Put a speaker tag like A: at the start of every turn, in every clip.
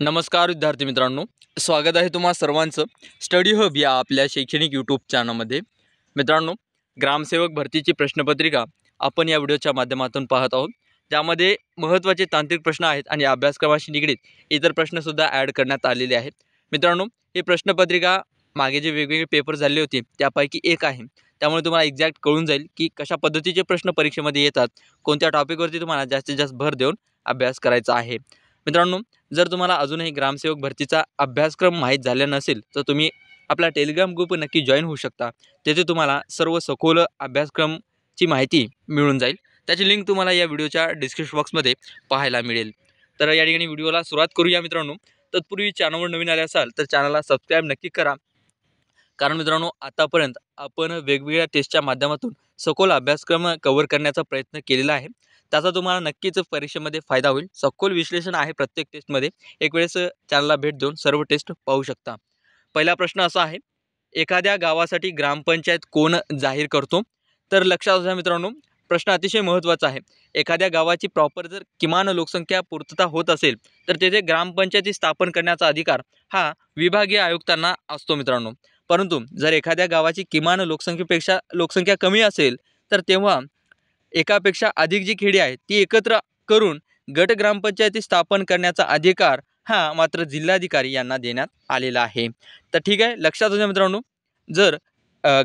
A: नमस्कार विद्यार्थी मित्रांनो, स्वागत आहे तुम्हा सर्वांचं स्टडी हब या आपल्या शैक्षणिक यूट्यूब चॅनलमध्ये। मित्रांनो, ग्रामसेवक भरतीची प्रश्नपत्रिका आपण या व्हिडिओच्या माध्यमातून पाहत आहोत, ज्यामध्ये महत्त्वाचे तांत्रिक प्रश्न आहेत आणि अभ्यासक्रमाशी निगडीत इतर प्रश्नसुद्धा ॲड करण्यात आलेले आहेत। मित्रांनो, ही प्रश्नपत्रिका मागे जे वेगवेगळे पेपर झाले होते त्यापैकी एक आहे, त्यामुळे तुम्हाला एक्झॅक्ट कळून जाईल की कशा पद्धतीचे प्रश्न परीक्षेमध्ये येतात, कोणत्या टॉपिकवरती तुम्हाला जास्तीत जास्त भर देऊन अभ्यास करायचा आहे। मित्रांनो, जर तुम्हाला अजूनही ग्रामसेवक भरतीचा अभ्यासक्रम माहीत झाला नसेल तर तुम्ही आपला टेलिग्राम ग्रुप नक्की जॉईन होऊ शकता। तेथे तुम्हाला सर्व सखोल अभ्यासक्रमची माहिती मिळून जाईल। त्याची लिंक तुम्हाला या व्हिडिओच्या डिस्क्रिप्शन बॉक्समध्ये पाहायला मिळेल। तर या ठिकाणी व्हिडिओला सुरुवात करूया मित्रांनो। तत्पूर्वी चॅनलवर नवीन आले असाल तर चॅनलला सबस्क्राईब नक्की करा, कारण मित्रांनो आतापर्यंत आपण वेगवेगळ्या टेस्टच्या माध्यमातून सखोल अभ्यासक्रम कव्हर करण्याचा प्रयत्न केलेला आहे। त्याचा तुम्हाला नक्कीच परीक्षेमध्ये फायदा होईल। सखोल विश्लेषण आहे प्रत्येक टेस्टमध्ये। एक वेळेस चॅनलला भेट देऊन सर्व टेस्ट पाहू शकता। पहिला प्रश्न असा आहे, एखाद्या गावासाठी ग्रामपंचायत कोण जाहीर करतो? तर लक्षात घ्या मित्रांनो, प्रश्न अतिशय महत्त्वाचा आहे। एखाद्या गावाची प्रॉपर जर किमान लोकसंख्या पूर्तता होत असेल तर तेथे ग्रामपंचायती स्थापन करण्याचा अधिकार हा विभागीय आयुक्तांना असतो मित्रांनो। परंतु जर एखाद्या गावाची किमान लोकसंख्या कमी असेल तर तेव्हा एकापेक्षा अधिक जी खेडी आहेत ती एकत्र करून गट ग्रामपंचायती स्थापन करण्याचा अधिकार हा मात्र जिल्हाधिकारी यांना देण्यात आलेला आहे। तर ठीक आहे, लक्षात घ्या मित्रांनो, जर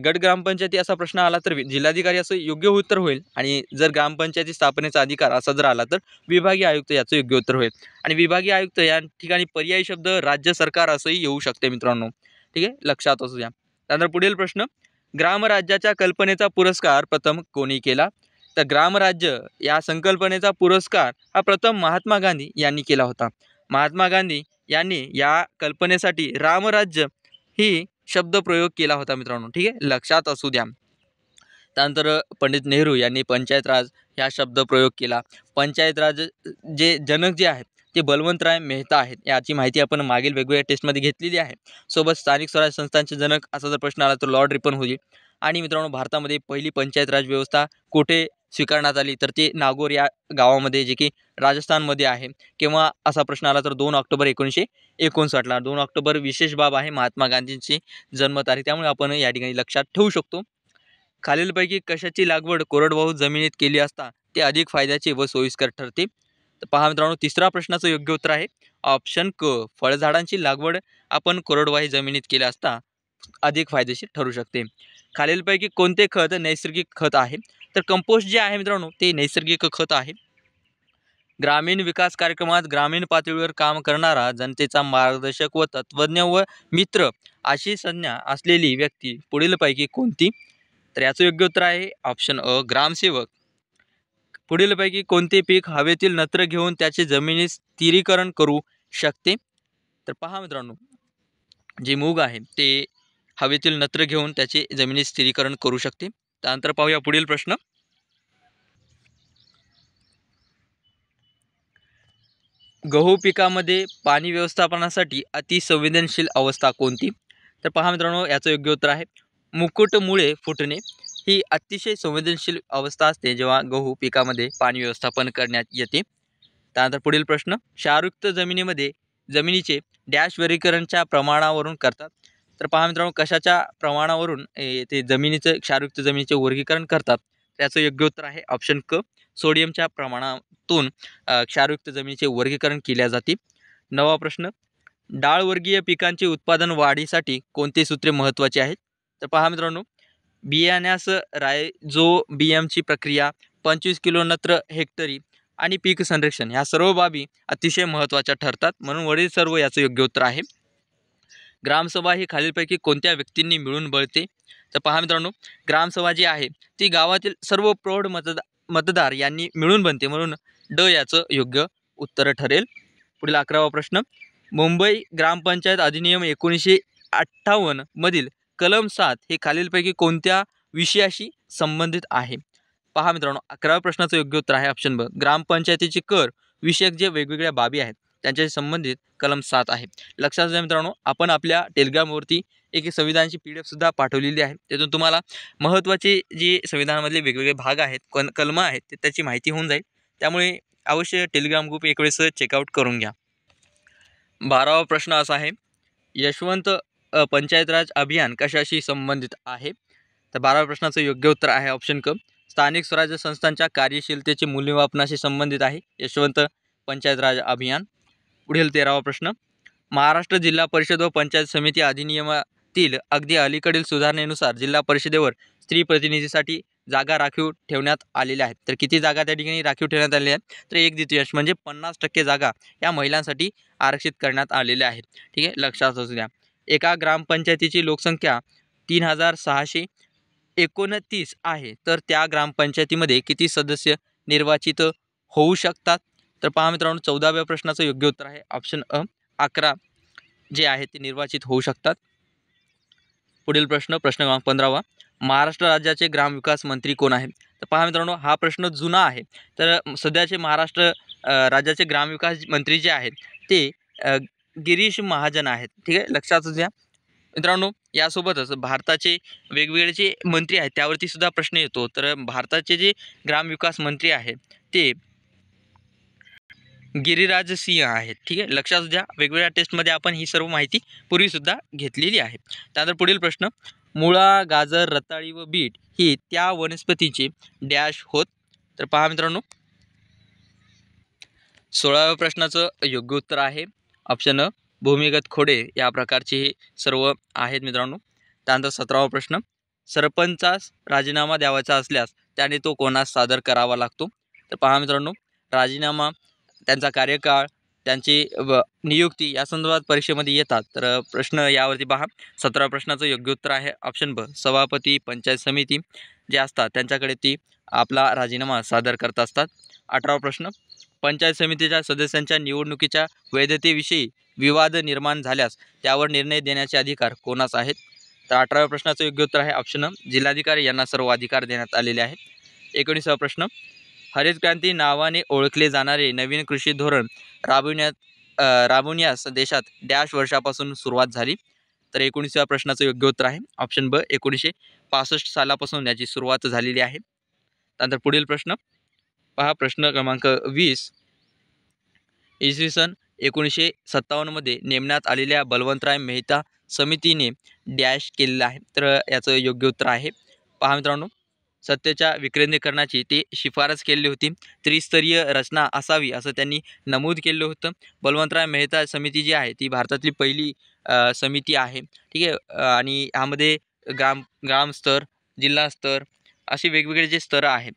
A: गट ग्रामपंचायती असा प्रश्न आला तर जिल्हाधिकारी असं योग्य उत्तर होईल, आणि जर ग्रामपंचायती स्थापनेचा अधिकार असा जर आला तर विभागीय आयुक्त याचं योग्य उत्तर होईल। आणि विभागीय आयुक्त या ठिकाणी पर्यायी शब्द राज्य सरकार असंही येऊ शकते मित्रांनो। ठीक आहे, लक्षात असू द्या। त्यानंतर पुढील प्रश्न, ग्रामराज्याच्या कल्पनेचा पुरस्कार प्रथम कोणी केला? तर ग्रामराज्य या संकल्पनेचा पुरस्कार हा प्रथम महात्मा गांधी यांनी केला होता। महात्मा गांधी यांनी या कल्पनेसाठी रामराज्य ही शब्द प्रयोग केला होता मित्रांनो। ठीक आहे, लक्षात असू द्या। त्यानंतर पंडित नेहरू यांनी पंचायत राज हा शब्द प्रयोग केला। पंचायत राज जे जनक जे आहेत ते बलवंतराय मेहता आहेत, याची माहिती आपण मागील वेगवेगळ्या टेस्टमध्ये घेतलेली आहे। सोबत स्थानिक स्वराज्य संस्थांचे जनक असा जर प्रश्न आला तर लॉर्ड रिपन होईल। आणि मित्रांनो, भारतामध्ये पहिली पंचायत राज व्यवस्था कुठे स्वीकारण्यात आली तर ते नागौर या गावामध्ये, जे की राजस्थानमध्ये आहे। किंवा असा प्रश्न आला तर 2 ऑक्टोबर 1959ला। 2 ऑक्टोबर विशेष बाब आहे, महात्मा गांधींची जन्मतारीख, त्यामुळे आपण या ठिकाणी लक्षात ठेवू शकतो। खालीलपैकी कशाची लागवड कोरडवाहू जमिनीत केली असता ते अधिक फायद्याचे व सोयीस्कर ठरते? तर पहा मित्रांनो, तिसरा प्रश्नाचं योग्य उत्तर आहे ऑप्शन क, फळझाडांची लागवड आपण कोरडवाहू जमिनीत केली असता अधिक फायदेशीर ठरू शकते। खालीलपैकी कोणते खत नैसर्गिक खत आहे? तर कंपोस्ट जे आहे मित्रांनो ते नैसर्गिक खत आहे। ग्रामीण विकास कार्यक्रमात ग्रामीण पातळीवर काम करणारा, जनतेचा मार्गदर्शक व तत्वज्ञ व मित्र अशी संज्ञा असलेली व्यक्ती पुढीलपैकी कोणती? तर याचं योग्य उत्तर आहे ऑप्शन अ, ग्रामसेवक। पुढीलपैकी कोणते पीक हवेतील नत्र घेऊन त्याचे जमिनीत स्थिरीकरण करू शकते? तर पहा मित्रांनो, जे मूग आहे ते हवेतील नत्र घेऊन त्याचे जमिनीत स्थिरीकरण करू शकते। त्यानंतर पाहूया पुढील प्रश्न, गहू पिकामध्ये पाणी व्यवस्थापनासाठी अतिसंवेदनशील अवस्था कोणती? तर पहा मित्रांनो, याचं योग्य उत्तर आहे मुकुटमुळे फुटणे ही अतिशय संवेदनशील अवस्था असते जेव्हा गहू पिकामध्ये पाणी व्यवस्थापन करण्यात येते। त्यानंतर पुढील प्रश्न, क्षारयुक्त जमिनीमध्ये जमिनीचे डॅश वर्गीकरणच्या प्रमाणावरून करतात? तर पहा मित्रांनो, कशाच्या प्रमाणावरून ते जमिनीचं क्षारयुक्त जमिनीचे वर्गीकरण करतात? त्याचं योग्य उत्तर आहे ऑप्शन क, सोडियमच्या प्रमाणातून क्षारयुक्त जमिनीचे वर्गीकरण केले जाते। 9वा प्रश्न, डाळवर्गीय पिकांचे उत्पादन वाढीसाठी कोणते सूत्रे महत्त्वाची आहेत? तर पहा मित्रांनो, बियाण्यास रायझोबियमची प्रक्रिया, 25 किलो नत्र हेक्टरी आणि पीक संरक्षण ह्या सर्व बाबी अतिशय महत्त्वाच्या ठरतात, म्हणून वरील सर्व याचं योग्य उत्तर आहे। ग्रामसभा ही खालीलपैकी कोणत्या व्यक्तींनी मिळून बनते? तर पहा मित्रांनो, ग्रामसभा जी आहे ती गावातील सर्व प्रौढ मतदार यांनी मिळून बनते, म्हणून ड याचं योग्य उत्तर ठरेल। पुढील 11वा प्रश्न, मुंबई ग्रामपंचायत अधिनियम 1958 मधील कलम 7 हे खालीलपैकी कोणत्या विषयाशी संबंधित आहे? पहा मित्रांनो, 11व्या प्रश्नाचं योग्य उत्तर आहे ऑप्शन ब, ग्रामपंचायतीचे कर विषयक जे वेगवेगळ्या बाबी आहेत त्यांच्याशी संबंधित कलम 7 आहे। लक्षात घ्या मित्रांनो, आपण आपल्या टेलिग्रामवरती एक संविधानाची PDF सुद्धा पाठवलेली आहे, त्यातून तुम्हाला महत्त्वाचे जे संविधानामधले वेगवेगळे भाग आहेत, कलम आहेत त्याची माहिती होऊन जाईल। त्यामुळे अवश्य टेलिग्राम ग्रुप एक वेळेस चेकआउट करून घ्या। 12वा प्रश्न असा आहे, यशवंत पंचायत राज अभियान कशाशी संबंधित आहे? तर 12व्या प्रश्नाचं योग्य उत्तर आहे ऑप्शन क, स्थानिक स्वराज्य संस्थांच्या कार्यशीलतेचे मूल्यमापनाशी संबंधित आहे यशवंत पंचायत राज अभियान. पुढील 13वा प्रश्न, महाराष्ट्र जिल्हा परिषद व पंचायत समिती अधिनियमातील अगदी अलीकडील सुधारणेनुसार जिल्हा परिषदेवर स्त्री प्रतिनिधीसाठी जागा राखीव ठेवण्यात आलेल्या आहेत. तर किती जागा त्या ठिकाणी राखीव ठेवण्यात आलेल्या आहेत? तर 1/2 म्हणजे 50% जागा या महिलांसाठी आरक्षित करण्यात आलेल्या आहेत. ठीक आहे, लक्षात असू द्या. एका ग्रामपंचायतीची लोकसंख्या 3629 आहे, तर त्या ग्रामपंचायतीमध्ये किती सदस्य निर्वाचित होऊ शकतात? तर पहा मित्रांनो, 14व्या प्रश्नाचं योग्य उत्तर आहे ऑप्शन अ, 11 जे आहे ते निर्वाचित होऊ शकतात. पुढील प्रश्न क्रमांक 15वा, महाराष्ट्र राज्याचे ग्रामविकास मंत्री कोण आहेत? तर पहा मित्रांनो, हा प्रश्न जुना आहे. तर सध्याचे महाराष्ट्र राज्याचे ग्रामविकास मंत्री जे आहेत ते गिरीश महाजन आहेत. ठीक आहे, लक्षात द्या मित्रांनो. यासोबतच भारताचे वेगवेगळे जे मंत्री आहेत त्यावरती सुद्धा प्रश्न येतो. तर भारताचे जे ग्रामविकास मंत्री आहेत ते गिरिराज सिंह आहेत. ठीक आहे, लक्षात द्या. वेगवेगळ्या टेस्टमध्ये आपण ही सर्व माहिती पूर्वीसुद्धा घेतलेली आहे. त्यानंतर पुढील प्रश्न, मुळा, गाजर, रताळी व बीट ही त्या वनस्पतीचे डॅश होत? तर पहा मित्रांनो, 16व्या प्रश्नाचं योग्य उत्तर आहे ऑप्शन अ, भूमिगत खोडे या प्रकारचे हे सर्व आहेत मित्रांनो. त्यानंतर 17वा प्रश्न, सरपंचास राजीनामा द्यावायचा असल्यास त्याने तो कोणास सादर करावा लागतो? तर पहा मित्रांनो, राजीनामा, त्यांचा कार्यकाळ, त्यांची नियुक्ती या संदर्भात परीक्षेमध्ये येतात. तर प्रश्न यावरती पहा. 17व्या प्रश्नाचं योग्य उत्तर आहे ऑप्शन ब, सभापती पंचायत समिती जे असतात त्यांच्याकडे ती आपला राजीनामा सादर करत असतात. 18वा प्रश्न, पंचायत समितीच्या सदस्यांच्या निवडणुकीच्या वैधतेविषयी विवाद निर्माण झाल्यास त्यावर निर्णय देण्याचे अधिकार कोणास आहेत? तर 18व्या प्रश्नाचं योग्य उत्तर आहे ऑप्शन अ, जिल्हाधिकारी यांना सर्व अधिकार देण्यात आलेले आहेत. 19वा प्रश्न, हरित क्रांती नावाने ओळखले जाणारे नवीन कृषी धोरण राबवण्यास देशात डॅश वर्षापासून सुरुवात झाली? तर 19व्या प्रश्नाचं योग्य उत्तर आहे ऑप्शन ब, 1965 सालापासून याची सुरुवात झालेली आहे. त्यानंतर पुढील प्रश्न पहा, प्रश्न क्रमांक 20, इसवी सन 1957 मध्ये नेमण्यात आलेल्या बलवंतराय मेहता समितीने डॅश केलेलं आहे? तर याचं योग्य उत्तर आहे, पहा मित्रांनो, सत्तेच्या विकेंद्रीकरणाची ते शिफारस केली होती. त्रिस्तरीय रचना असावी असं त्यांनी नमूद केलं होतं. बलवंतराय मेहता समिती जी आहे ती भारतातली पहिली समिती आहे. ठीक आहे, आणि यामध्ये ग्राम स्तर, जिल्हा स्तर असे वेगवेगळे जे स्तर आहेत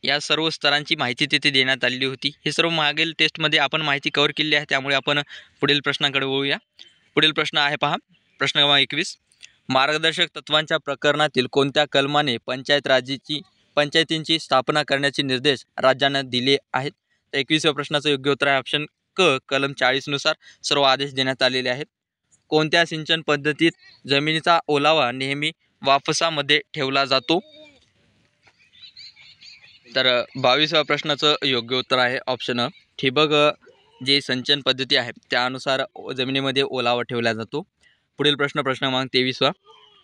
A: या सर्व स्तरांची माहिती तिथे देण्यात आलेली होती. हे सर्व मागील टेस्टमध्ये आपण माहिती कव्हर केली आहे, त्यामुळे आपण पुढील प्रश्नाकडे वळूया. पुढील प्रश्न आहे पहा, प्रश्न क्रमांक 21, मार्गदर्शक तत्वांच्या प्रकरणातील कोणत्या कलमाने पंचायतींची स्थापना करण्याचे निर्देश राज्यांना दिले आहेत? तर 21व्या प्रश्नाचं योग्य उत्तर आहे ऑप्शन क, कलम 40 नुसार सर्व आदेश देण्यात आलेले आहेत. कोणत्या सिंचन पद्धतीत जमिनीचा ओलावा नेहमी वापसामध्ये ठेवला जातो? तर 22व्या प्रश्नाचं योग्य उत्तर आहे ऑप्शन अ, ठिबक जे सिंचन पद्धती आहे त्यानुसार जमिनीमध्ये ओलावा ठेवला जातो. पुढील प्रश्न क्रमांक 23वा,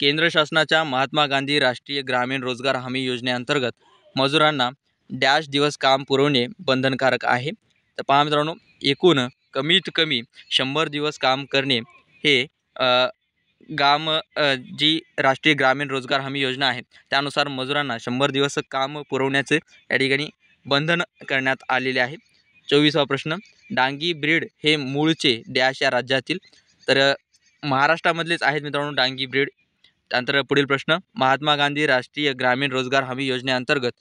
A: केंद्र शासनाच्या महात्मा गांधी राष्ट्रीय ग्रामीण रोजगार हमी योजनेअंतर्गत मजुरांना डॅश दिवस काम पुरवणे बंधनकारक आहे? तर पहा मित्रांनो, एकूण कमीत कमी 100 दिवस काम करणे हे जी राष्ट्रीय ग्रामीण रोजगार हमी योजना आहे त्यानुसार मजुरांना 100 दिवस काम पुरवण्याचे या ठिकाणी बंधन करण्यात आलेले आहे. 24वा प्रश्न, डांगी ब्रीड हे मूळचे डॅश या राज्यातील? तर महाराष्ट्रामधलेच आहेत मित्रांनो डांगी ब्रीड. त्यानंतर पुढील प्रश्न, महात्मा गांधी राष्ट्रीय ग्रामीण रोजगार हमी योजनेअंतर्गत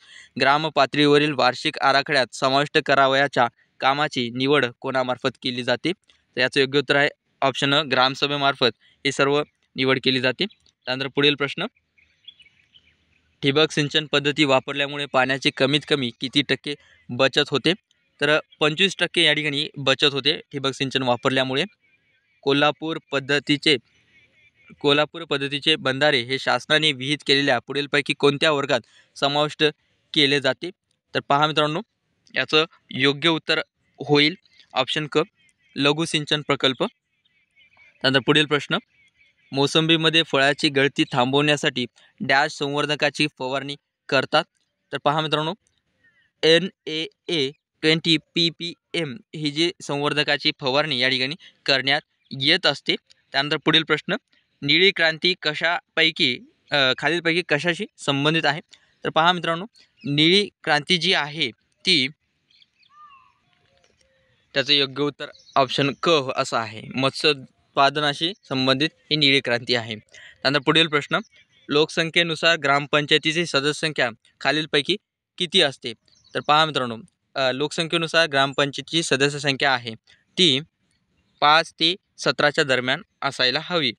A: ग्राम पातळीवरील वार्षिक आराखड्यात समाविष्ट करावयाच्या कामाची निवड कोणामार्फत केली जाते? तर याचं योग्य उत्तर आहे ऑप्शन अ, ग्रामसभेमार्फत हे सर्व निवड केली जाते. त्यानंतर पुढील प्रश्न, ठिबक सिंचन पद्धती वापरल्यामुळे पाण्याची कमीत कमी किती टक्के बचत होते? तर 25% या ठिकाणी बचत होते ठिबक सिंचन वापरल्यामुळे. कोल्हापूर पद्धतीचे बंधारे हे शासनाने विहित केलेल्या पुढीलपैकी कोणत्या वर्गात समाविष्ट केले जाते? तर पहा मित्रांनो, याचं योग्य उत्तर होईल ऑप्शन क, लघु सिंचन प्रकल्प. त्यानंतर पुढील प्रश्न, मोसंबीमध्ये फळाची गळती थांबवण्यासाठी डॅश संवर्धकाची फवारणी करतात? तर पहा मित्रांनो, NAA 20 PP एम ही जी संवर्धकाची फवारणी या ठिकाणी करण्यात येत असते. त्यानंतर पुढील प्रश्न, निळी क्रांती कशापैकी खालीलपैकी कशाशी संबंधित आहे? तर पहा मित्रांनो, निळी क्रांती जी आहे ती, त्याचं योग्य उत्तर ऑप्शन क असं आहे. मत्स्योत्पादनाशी संबंधित ही निळी क्रांती आहे. त्यानंतर पुढील प्रश्न, लोकसंख्येनुसार ग्रामपंचायतीची सदस्य संख्या खालीलपैकी किती असते? तर पहा मित्रांनो, लोकसंख्येनुसार ग्रामपंचायतीची सदस्य संख्या आहे ती 5 ते 17च्या दरम्यान असायला हवी.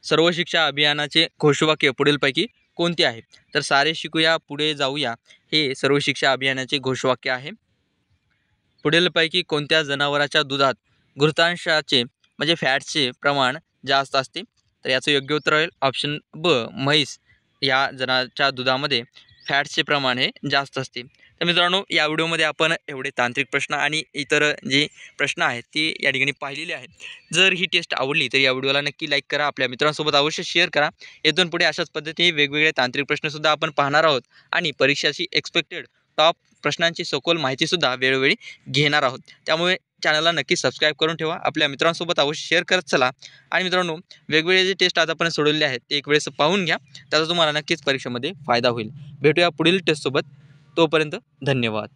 A: सर्व शिक्षा अभियानाचे घोषवाक्य पुढीलपैकी कोणते आहे? तर सारे शिकूया पुढे जाऊया हे सर्व शिक्षा अभियानाचे घोषवाक्य आहे. पुढीलपैकी कोणत्या जनावराच्या दुधात घृतांशाचे म्हणजे फॅटचे प्रमाण जास्त असते? तर याचं योग्य उत्तर राहील ऑप्शन ब, म्हैस या जनाच्या दुधामध्ये फॅटचे प्रमाण हे जास्त असते. तर मित्रांनो, या व्हिडिओमध्ये आपण एवढे तांत्रिक प्रश्न आणि इतर जे प्रश्न आहेत ते या ठिकाणी पाहिलेले आहेत. जर ही टेस्ट आवडली तर या व्हिडिओला नक्की लाईक करा, आपल्या मित्रांसोबत अवश्य शेअर करा. इथून पुढे अशाच पद्धतीने वेगवेगळे तांत्रिक प्रश्नसुद्धा आपण पाहणार आहोत आणि परीक्षाची एक्सपेक्टेड टॉप प्रश्नांची सखोल माहितीसुद्धा वेळोवेळी घेणार आहोत. त्यामुळे चॅनलला नक्की सबस्क्राईब करून ठेवा, आपल्या मित्रांसोबत अवश्य शेअर करत चला. आणि मित्रांनो, वेगवेगळे जे टेस्ट आता आपण सोडवलेले आहेत ते एक वेळेस पाहून घ्या, त्याचा तुम्हाला नक्कीच परीक्षेमध्ये फायदा होईल. भेटूया पुढील टेस्टसोबत, तोपर्यंत धन्यवाद.